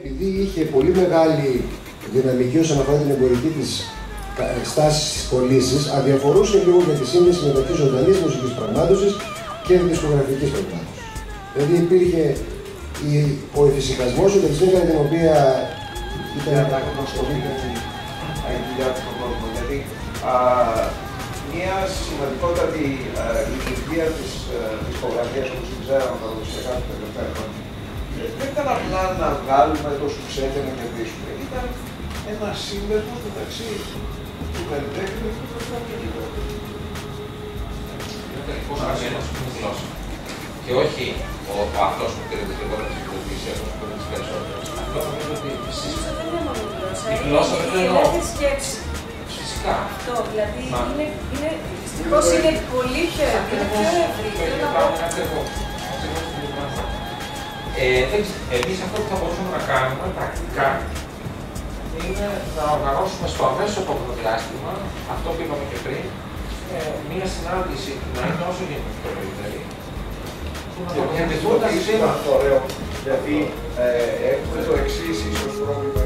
Επειδή είχε πολύ μεγάλη δυναμική όσον αφορά την εμπορική της στάση στις πωλήσεις, αδιαφορούσε λίγο για τη σύνδεση μεταξύ ζωντανής μουσικής πραγμάτωσης και δισκογραφικής πραγμάτωσης. Δηλαδή υπήρχε ο εφησυχασμός, η τελεσμία κατά την οποία ήταν γνωστοποιεί η δουλειά του στον κόσμο. Γιατί μια σημαντικότατη λειτουργία της δισκογραφίας, όπως την ξέραμε παραδοσιακά του τελευταία χρόνια, δεν ήταν απλά να βγάλουμε το σουξέ και να κερδίσουμε. Ήταν ένα σύνδεσμο μεταξύ του καλλιτέχνη και του καλλιτέχνη. Είναι τελικώς καθένας που είναι γλώσσα. Και όχι αυτός που πήρε τις λιγότερες εκδοτήσεις, αυτός που πήρε τις περισσότερες. Αυτό νομίζω ότι η γλώσσα δεν εννοώ. Φυσικά. Αυτό, δηλαδή δυστυχώς είναι πολύ πιο ευρύ. Εμείς αυτό που θα μπορούσαμε να κάνουμε πρακτικά είναι να οργανώσουμε στο αμέσως επόμενο διάστημα, αυτό που είπαμε και πριν, μία συνάντηση να είναι όσο γίνεται πιο ευρύτερη. Και να το είναι αυτό ωραίο, γιατί έχουμε το εξής ίσως πρόβλημα.